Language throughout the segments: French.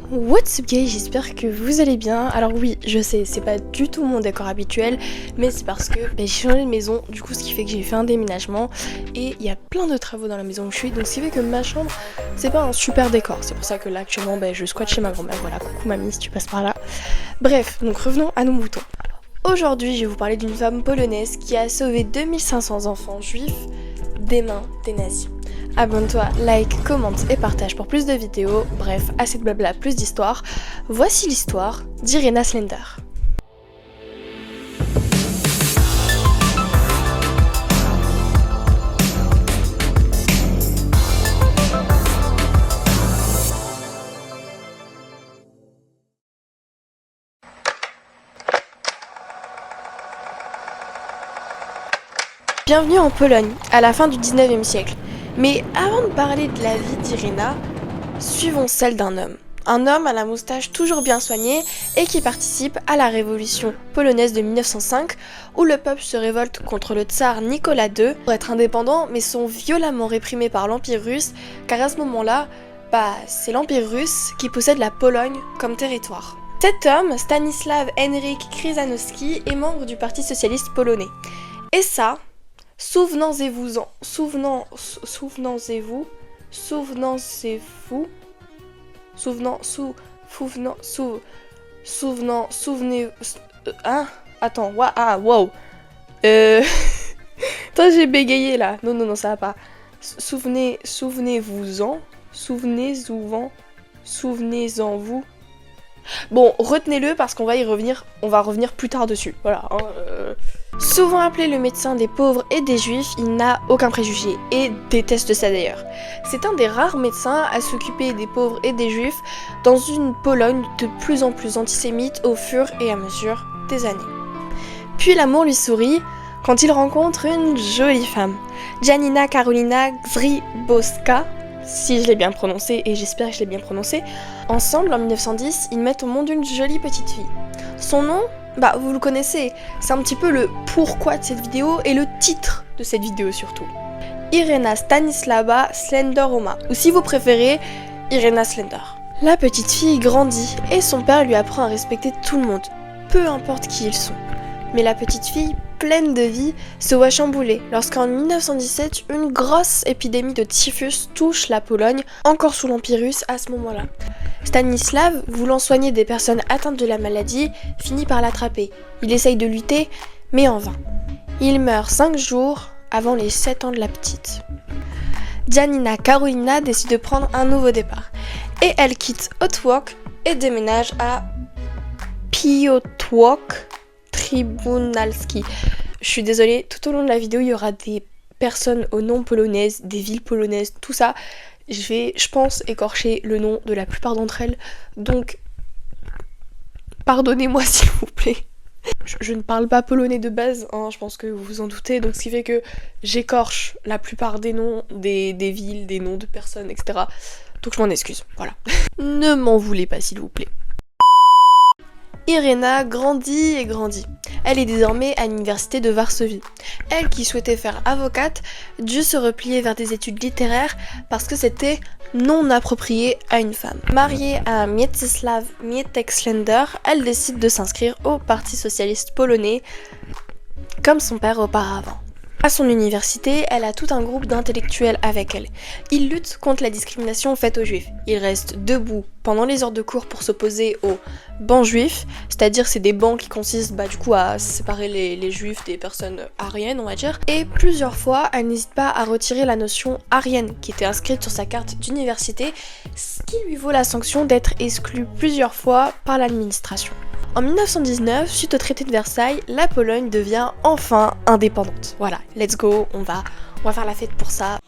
What's up guys, j'espère que vous allez bien. Alors oui, je sais, c'est pas du tout mon décor habituel, mais c'est parce que j'ai changé de maison, du coup ce qui fait que j'ai fait un déménagement et il y a plein de travaux dans la maison où je suis, donc ce qui fait que ma chambre, c'est pas un super décor. C'est pour ça que là actuellement, je squatte chez ma grand-mère, voilà, coucou mamie si tu passes par là. Bref, donc revenons à nos moutons. Aujourd'hui, je vais vous parler d'une femme polonaise qui a sauvé 2500 enfants juifs des mains des nazis. Abonne-toi, like, commente et partage pour plus de vidéos. Bref, assez de blabla, plus d'histoire. Voici l'histoire d'Irena Slender. Bienvenue en Pologne, à la fin du 19e siècle. Mais avant de parler de la vie d'Irena, suivons celle d'un homme. Un homme à la moustache toujours bien soignée et qui participe à la révolution polonaise de 1905 où le peuple se révolte contre le tsar Nicolas II pour être indépendant mais sont violemment réprimés par l'Empire russe car à ce moment-là, c'est l'Empire russe qui possède la Pologne comme territoire. Cet homme, Stanisław Henryk Krzyżanowski, est membre du Parti socialiste polonais. Et ça, souvenez-vous, wow. Attends, j'ai bégayé là. Non, ça va pas. Souvenez-en vous. Bon, retenez-le parce qu'on va y revenir, on va revenir plus tard dessus. Voilà. Souvent appelé le médecin des pauvres et des juifs, il n'a aucun préjugé et déteste ça d'ailleurs. C'est un des rares médecins à s'occuper des pauvres et des juifs dans une Pologne de plus en plus antisémite au fur et à mesure des années. Puis l'amour lui sourit quand il rencontre une jolie femme, Janina Karolina Grzybowska, si je l'ai bien prononcé et j'espère que je l'ai bien prononcé. Ensemble, en 1910, ils mettent au monde une jolie petite fille. Son nom, vous le connaissez, c'est un petit peu le pourquoi de cette vidéo et le titre de cette vidéo surtout. Irena Stanisława Slenderoma, ou si vous préférez, Irena Slender. La petite fille grandit et son père lui apprend à respecter tout le monde, peu importe qui ils sont. Mais la petite fille, pleine de vie, se voit chamboulée lorsqu'en 1917, une grosse épidémie de typhus touche la Pologne, encore sous l'Empire russe à ce moment-là. Stanisław, voulant soigner des personnes atteintes de la maladie, finit par l'attraper. Il essaye de lutter, mais en vain. Il meurt 5 jours avant les 7 ans de la petite. Janina Karolina décide de prendre un nouveau départ. Et elle quitte Otwock et déménage à Piotwok Trybunalski. Je suis désolée, tout au long de la vidéo, il y aura des personnes au nom polonaises, des villes polonaises, tout ça. Je vais, je pense, écorcher le nom de la plupart d'entre elles. Donc, pardonnez-moi s'il vous plaît. Je ne parle pas polonais de base, je pense que vous vous en doutez. Donc, ce qui fait que j'écorche la plupart des noms des villes, des noms de personnes, etc. Donc, je m'en excuse, voilà. Ne m'en voulez pas s'il vous plaît. Irena grandit et grandit. Elle est désormais à l'université de Varsovie. Elle, qui souhaitait faire avocate, dut se replier vers des études littéraires parce que c'était non approprié à une femme. Mariée à Mieczysław Mietek Slender, elle décide de s'inscrire au Parti socialiste polonais, comme son père auparavant. À son université, elle a tout un groupe d'intellectuels avec elle. Ils luttent contre la discrimination faite aux juifs. Ils restent debout pendant les heures de cours pour s'opposer aux bancs juifs, c'est-à-dire c'est des bancs qui consistent à séparer les juifs des personnes aryennes, on va dire. Et plusieurs fois, elle n'hésite pas à retirer la notion aryenne qui était inscrite sur sa carte d'université, ce qui lui vaut la sanction d'être exclue plusieurs fois par l'administration. En 1919, suite au traité de Versailles, la Pologne devient enfin indépendante. Voilà, let's go, on va faire la fête pour ça.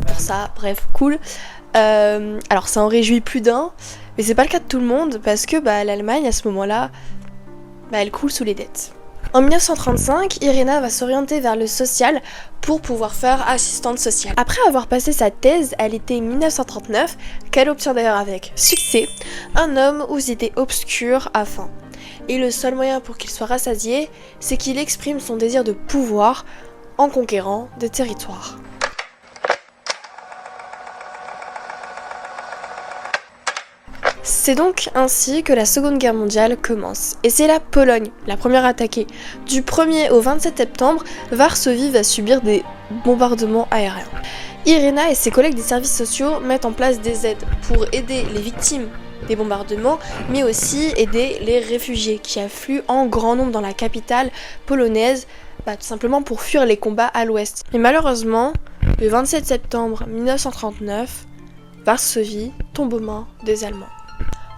Pour ça, bref, cool. Alors ça en réjouit plus d'un, Mais c'est pas le cas de tout le monde parce que l'Allemagne à ce moment-là, elle coule sous les dettes. En 1935, Irena va s'orienter vers le social pour pouvoir faire assistante sociale. Après avoir passé sa thèse à l'été 1939, qu'elle obtient d'ailleurs avec succès, un homme aux idées obscures a faim. Et le seul moyen pour qu'il soit rassasié, c'est qu'il exprime son désir de pouvoir en conquérant des territoires. C'est donc ainsi que la Seconde Guerre mondiale commence. Et c'est la Pologne, la première attaquée. Du 1er au 27 septembre, Varsovie va subir des bombardements aériens. Irena et ses collègues des services sociaux mettent en place des aides pour aider les victimes des bombardements, mais aussi aider les réfugiés qui affluent en grand nombre dans la capitale polonaise, tout simplement pour fuir les combats à l'ouest. Mais malheureusement, le 27 septembre 1939, Varsovie tombe aux mains des Allemands.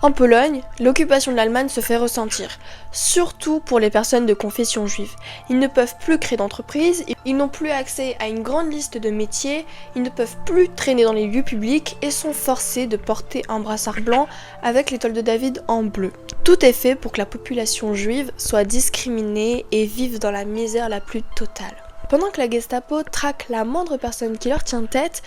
En Pologne, l'occupation de l'Allemagne se fait ressentir, surtout pour les personnes de confession juive. Ils ne peuvent plus créer d'entreprise, ils n'ont plus accès à une grande liste de métiers, ils ne peuvent plus traîner dans les lieux publics et sont forcés de porter un brassard blanc avec l'étoile de David en bleu. Tout est fait pour que la population juive soit discriminée et vive dans la misère la plus totale. Pendant que la Gestapo traque la moindre personne qui leur tient tête,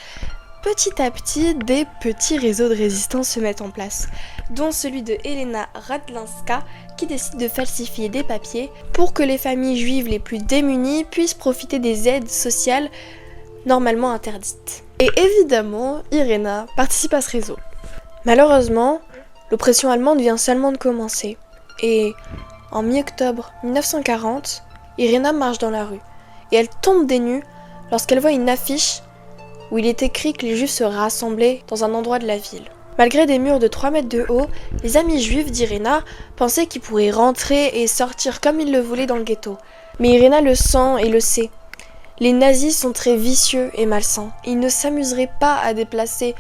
petit à petit, des petits réseaux de résistance se mettent en place, dont celui de Helena Radlinska qui décide de falsifier des papiers pour que les familles juives les plus démunies puissent profiter des aides sociales normalement interdites. Et évidemment, Irena participe à ce réseau. Malheureusement, l'oppression allemande vient seulement de commencer. Et en mi-octobre 1940, Irena marche dans la rue et elle tombe des nues lorsqu'elle voit une affiche où il est écrit que les juifs seraient rassemblés dans un endroit de la ville. Malgré des murs de 3 mètres de haut, les amis juifs d'Irena pensaient qu'ils pourraient rentrer et sortir comme ils le voulaient dans le ghetto. Mais Irena le sent et le sait. Les nazis sont très vicieux et malsains. Ils ne s'amuseraient pas à déplacer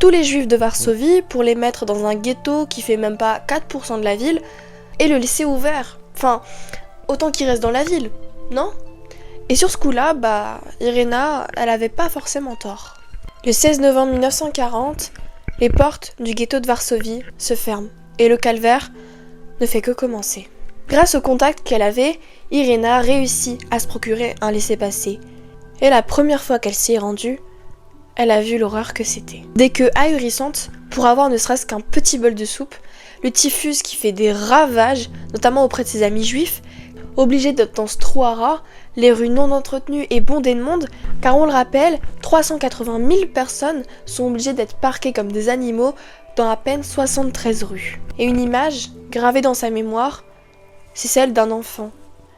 tous les juifs de Varsovie pour les mettre dans un ghetto qui fait même pas 4% de la ville et le laisser ouvert. Enfin, autant qu'ils restent dans la ville, non ? Et sur ce coup-là, Irena, elle avait pas forcément tort. Le 16 novembre 1940, les portes du ghetto de Varsovie se ferment et le calvaire ne fait que commencer. Grâce au contact qu'elle avait, Irena réussit à se procurer un laissez-passer. Et la première fois qu'elle s'y est rendue, elle a vu l'horreur que c'était. Dès que, ahurissante, pour avoir ne serait-ce qu'un petit bol de soupe, le typhus qui fait des ravages, notamment auprès de ses amis juifs, obligé d'être dans ce trou-à-rats, les rues non entretenues et bondées de monde, car on le rappelle, 380 000 personnes sont obligées d'être parquées comme des animaux dans à peine 73 rues. Et une image, gravée dans sa mémoire, c'est celle d'un enfant,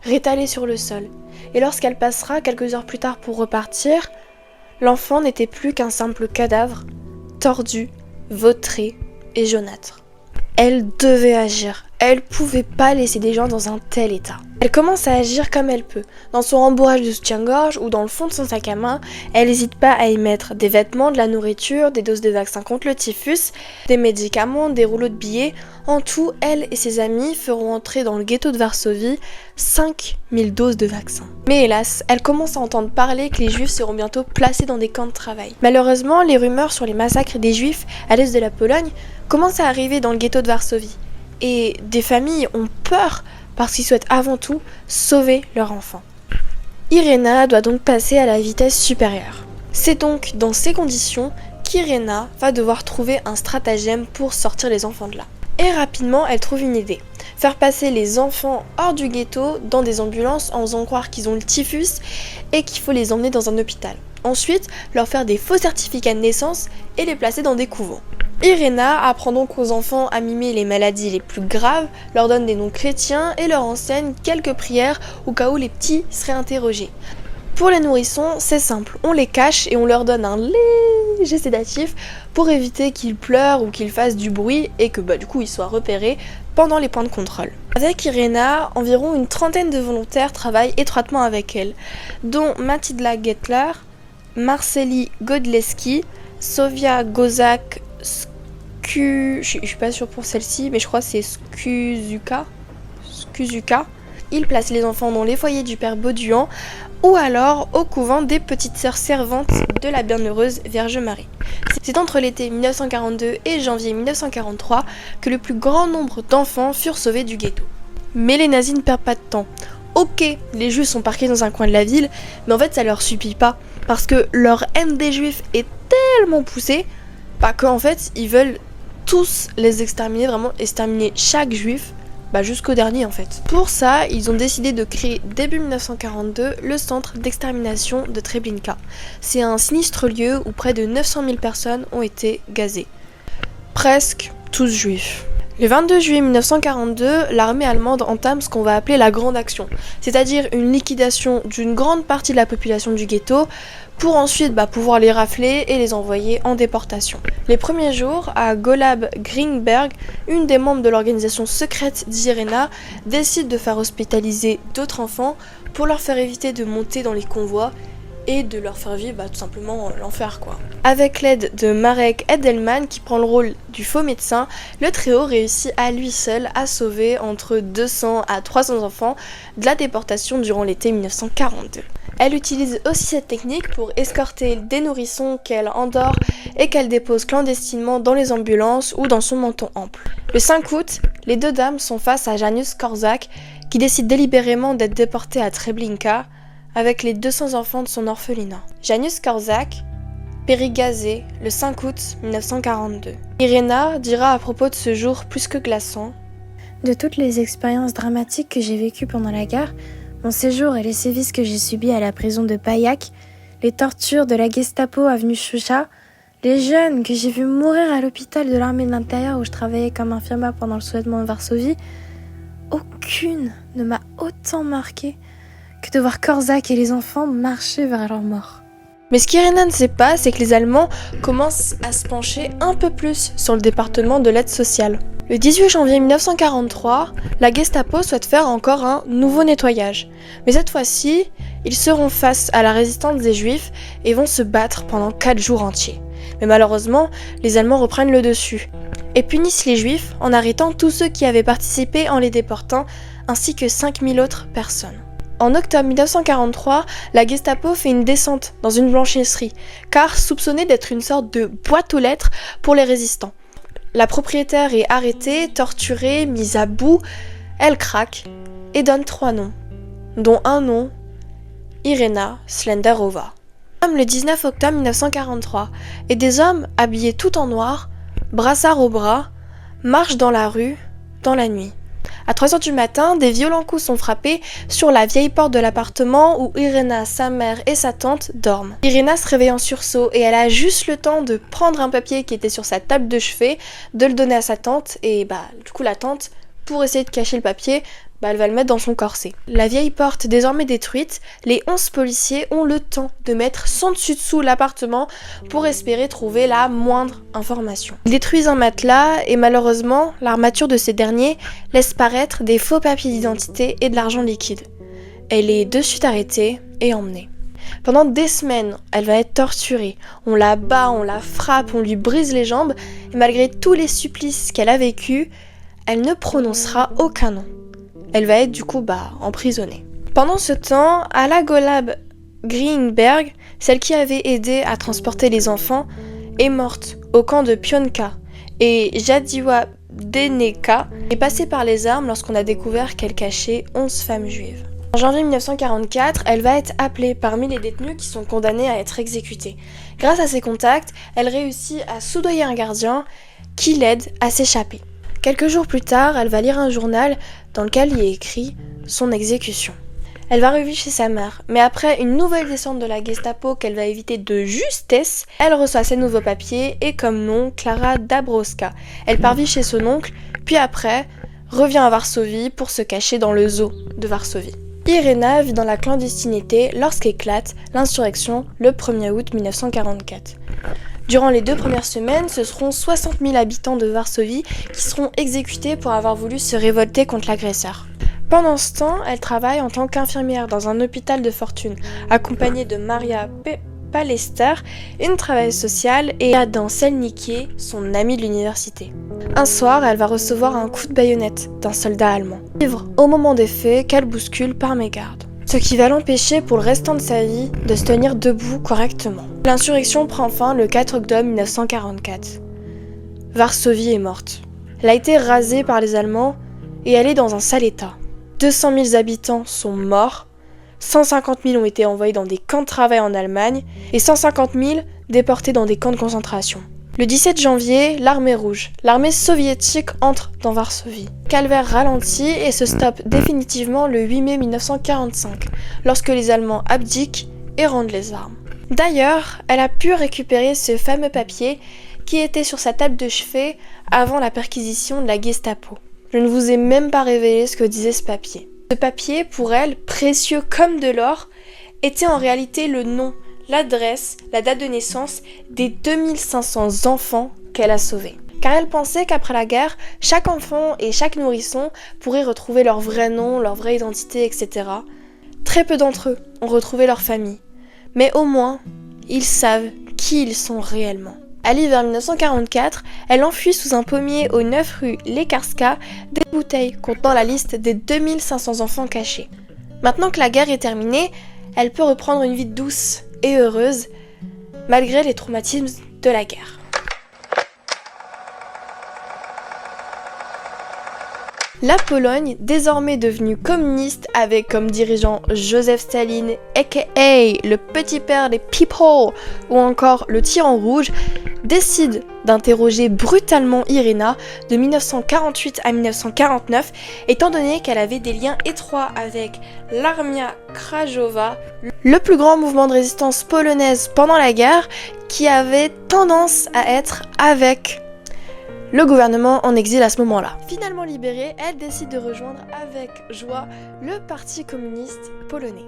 rétalé sur le sol. Et lorsqu'elle passera quelques heures plus tard pour repartir, l'enfant n'était plus qu'un simple cadavre, tordu, vautré et jaunâtre. Elle devait agir. Elle pouvait pas laisser des gens dans un tel état. Elle commence à agir comme elle peut. Dans son rembourrage de soutien-gorge ou dans le fond de son sac à main, elle n'hésite pas à y mettre des vêtements, de la nourriture, des doses de vaccins contre le typhus, des médicaments, des rouleaux de billets. En tout, elle et ses amis feront entrer dans le ghetto de Varsovie 5000 doses de vaccins. Mais hélas, elle commence à entendre parler que les juifs seront bientôt placés dans des camps de travail. Malheureusement, les rumeurs sur les massacres des juifs à l'est de la Pologne commencent à arriver dans le ghetto de Varsovie. Et des familles ont peur parce qu'ils souhaitent avant tout sauver leur enfant. Irena doit donc passer à la vitesse supérieure. C'est donc dans ces conditions qu'Irena va devoir trouver un stratagème pour sortir les enfants de là. Et rapidement, elle trouve une idée. Faire passer les enfants hors du ghetto dans des ambulances en faisant croire qu'ils ont le typhus et qu'il faut les emmener dans un hôpital. Ensuite, leur faire des faux certificats de naissance et les placer dans des couvents. Irena apprend donc aux enfants à mimer les maladies les plus graves, leur donne des noms chrétiens et leur enseigne quelques prières au cas où les petits seraient interrogés. Pour les nourrissons, c'est simple, on les cache et on leur donne un léger sédatif pour éviter qu'ils pleurent ou qu'ils fassent du bruit et que du coup ils soient repérés pendant les points de contrôle. Avec Irena, environ une trentaine de volontaires travaillent étroitement avec elle, dont Matilda Gettler, Marceli Godleski, Sofia Gozak, je suis pas sûre pour celle-ci, mais je crois que c'est Skuzuka, il place les enfants dans les foyers du père Bauduan ou alors au couvent des petites sœurs servantes de la Bienheureuse Vierge Marie. C'est entre l'été 1942 et janvier 1943 que le plus grand nombre d'enfants furent sauvés du ghetto. Mais les nazis ne perdent pas de temps. Ok, les juifs sont parqués dans un coin de la ville, mais en fait ça leur suffit pas, parce que leur haine des juifs est tellement poussée, qu'en fait ils veulent tous les exterminer, vraiment exterminer chaque juif, jusqu'au dernier en fait. Pour ça, ils ont décidé de créer début 1942 le centre d'extermination de Treblinka. C'est un sinistre lieu où près de 900 000 personnes ont été gazées. Presque tous juifs. Le 22 juillet 1942, l'armée allemande entame ce qu'on va appeler la Grande Action, c'est-à-dire une liquidation d'une grande partie de la population du ghetto pour ensuite pouvoir les rafler et les envoyer en déportation. Les premiers jours, à Golab-Grünberg, une des membres de l'organisation secrète d'Irena décide de faire hospitaliser d'autres enfants pour leur faire éviter de monter dans les convois et de leur faire vivre tout simplement l'enfer quoi. Avec l'aide de Marek Edelman qui prend le rôle du faux médecin, le trio réussit à lui seul à sauver entre 200 à 300 enfants de la déportation durant l'été 1942. Elle utilise aussi cette technique pour escorter des nourrissons qu'elle endort et qu'elle dépose clandestinement dans les ambulances ou dans son manteau ample. Le 5 août, les deux dames sont face à Janusz Korczak qui décide délibérément d'être déporté à Treblinka avec les 200 enfants de son orphelinat. Janusz Korczak périt gazé le 5 août 1942. Irena dira à propos de ce jour plus que glaçant: de toutes les expériences dramatiques que j'ai vécues pendant la guerre, mon séjour et les sévices que j'ai subis à la prison de Payak, les tortures de la Gestapo avenue Choucha, les jeunes que j'ai vus mourir à l'hôpital de l'armée de l'intérieur où je travaillais comme infirmière pendant le soulèvement de Varsovie, aucune ne m'a autant marquée que de voir Korczak et les enfants marcher vers leur mort. Mais ce qu'Irena ne sait pas, c'est que les Allemands commencent à se pencher un peu plus sur le département de l'aide sociale. Le 18 janvier 1943, la Gestapo souhaite faire encore un nouveau nettoyage. Mais cette fois-ci, ils seront face à la résistance des Juifs et vont se battre pendant 4 jours entiers. Mais malheureusement, les Allemands reprennent le dessus et punissent les Juifs en arrêtant tous ceux qui avaient participé en les déportant, ainsi que 5000 autres personnes. En octobre 1943, la Gestapo fait une descente dans une blanchisserie, car soupçonnée d'être une sorte de boîte aux lettres pour les résistants. La propriétaire est arrêtée, torturée, mise à bout, elle craque et donne 3 noms, dont un nom, Irena Slenderova. Le 19 octobre 1943, et des hommes habillés tout en noir, brassards au bras, marchent dans la rue, dans la nuit. À 3h du matin, des violents coups sont frappés sur la vieille porte de l'appartement où Irena, sa mère et sa tante dorment. Irena se réveille en sursaut et elle a juste le temps de prendre un papier qui était sur sa table de chevet, de le donner à sa tante et du coup la tante, pour essayer de cacher le papier, elle va le mettre dans son corset. La vieille porte désormais détruite, les 11 policiers ont le temps de mettre sans dessus-dessous l'appartement pour espérer trouver la moindre information. Ils détruisent un matelas et malheureusement, l'armature de ces derniers laisse paraître des faux papiers d'identité et de l'argent liquide. Elle est de suite arrêtée et emmenée. Pendant des semaines, elle va être torturée. On la bat, on la frappe, on lui brise les jambes et malgré tous les supplices qu'elle a vécus, elle ne prononcera aucun nom. Elle va être du coup emprisonnée. Pendant ce temps, à la Golab-Grünberg, celle qui avait aidé à transporter les enfants est morte au camp de Pionka et Jadiwa Deneka est passée par les armes lorsqu'on a découvert qu'elle cachait 11 femmes juives. En janvier 1944, elle va être appelée parmi les détenus qui sont condamnés à être exécutés. Grâce à ses contacts, elle réussit à soudoyer un gardien qui l'aide à s'échapper. Quelques jours plus tard, elle va lire un journal dans lequel il est écrit son exécution. Elle va revivre chez sa mère, mais après une nouvelle descente de la Gestapo qu'elle va éviter de justesse, elle reçoit ses nouveaux papiers et comme nom Klara Dabrowska. Elle part vivre chez son oncle, puis après revient à Varsovie pour se cacher dans le zoo de Varsovie. Irena vit dans la clandestinité lorsqu'éclate l'insurrection le 1er août 1944. Durant les 2 premières semaines, ce seront 60 000 habitants de Varsovie qui seront exécutés pour avoir voulu se révolter contre l'agresseur. Pendant ce temps, elle travaille en tant qu'infirmière dans un hôpital de fortune, accompagnée de Maria Palester, une travailleuse sociale, et Adam Selnicki, son ami de l'université. Un soir, elle va recevoir un coup de baïonnette d'un soldat allemand. Vivre au moment des faits qu'elle bouscule par mégarde. Ce qui va l'empêcher pour le restant de sa vie de se tenir debout correctement. L'insurrection prend fin le 4 octobre 1944. Varsovie est morte. Elle a été rasée par les Allemands et elle est dans un sale état. 200 000 habitants sont morts, 150 000 ont été envoyés dans des camps de travail en Allemagne et 150 000 déportés dans des camps de concentration. Le 17 janvier, l'armée rouge, l'armée soviétique entre dans Varsovie. Calvaire ralentit et se stoppe définitivement le 8 mai 1945, lorsque les Allemands abdiquent et rendent les armes. D'ailleurs, elle a pu récupérer ce fameux papier qui était sur sa table de chevet avant la perquisition de la Gestapo. Je ne vous ai même pas révélé ce que disait ce papier. Ce papier, pour elle, précieux comme de l'or, était en réalité le nom, l'adresse, la date de naissance des 2500 enfants qu'elle a sauvés. Car elle pensait qu'après la guerre, chaque enfant et chaque nourrisson pourraient retrouver leur vrai nom, leur vraie identité, etc. Très peu d'entre eux ont retrouvé leur famille. Mais au moins, ils savent qui ils sont réellement. À l'hiver 1944, elle enfuit sous un pommier au 9 rue Lekarska des bouteilles contenant la liste des 2500 enfants cachés. Maintenant que la guerre est terminée, elle peut reprendre une vie douce et heureuse, malgré les traumatismes de la guerre. La Pologne, désormais devenue communiste avec comme dirigeant Joseph Staline, aka le petit père des people, ou encore le tyran rouge, décide d'interroger brutalement Irina de 1948 à 1949, étant donné qu'elle avait des liens étroits avec l'Armia Krajowa, le plus grand mouvement de résistance polonaise pendant la guerre, qui avait tendance à être avec le gouvernement en exil à ce moment-là. Finalement libérée, elle décide de rejoindre avec joie le Parti communiste polonais.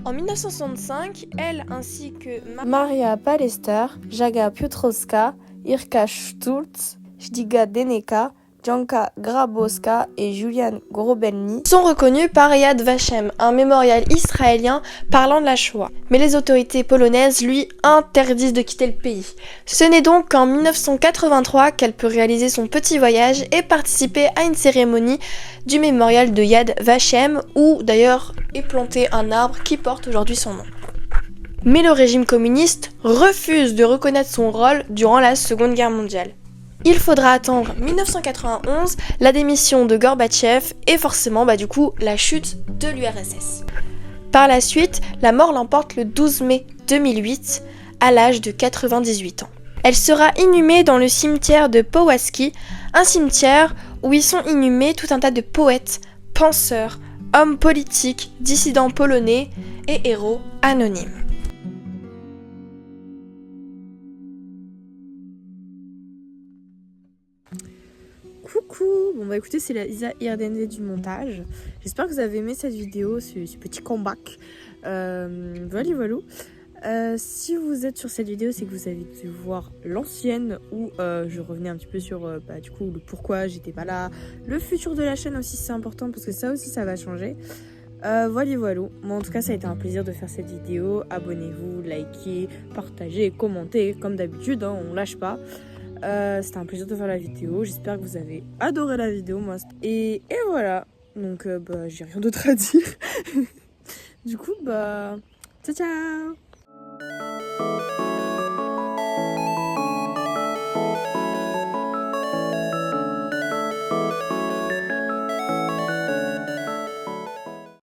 En 1965, elle ainsi que Maria Palester, Jaga Piotrowska, Irka Stulz, Jdiga Deneka, Janka Grabowska et Julian Grobelny sont reconnus par Yad Vashem, un mémorial israélien parlant de la Shoah. Mais les autorités polonaises lui interdisent de quitter le pays. Ce n'est donc qu'en 1983 qu'elle peut réaliser son petit voyage et participer à une cérémonie du mémorial de Yad Vashem, où d'ailleurs est planté un arbre qui porte aujourd'hui son nom. Mais le régime communiste refuse de reconnaître son rôle durant la Seconde Guerre mondiale. Il faudra attendre 1991, la démission de Gorbatchev et forcément la chute de l'URSS. Par la suite, la mort l'emporte le 12 mai 2008 à l'âge de 98 ans. Elle sera inhumée dans le cimetière de Powązki, un cimetière où y sont inhumés tout un tas de poètes, penseurs, hommes politiques, dissidents polonais et héros anonymes. Coucou, bon écoutez, c'est la Isa Irdenve du montage. J'espère que vous avez aimé cette vidéo, ce petit comeback. Voilà. Si vous êtes sur cette vidéo, c'est que vous avez dû voir l'ancienne où je revenais un petit peu sur le pourquoi j'étais pas là. Le futur de la chaîne aussi, c'est important parce que ça aussi ça va changer. Voilà. Bon, en tout cas, ça a été un plaisir de faire cette vidéo. Abonnez-vous, likez, partagez, commentez. Comme d'habitude, on lâche pas. C'était un plaisir de faire la vidéo. J'espère que vous avez adoré la vidéo, moi. Et voilà. Donc, j'ai rien d'autre à dire. Du coup, ciao ciao.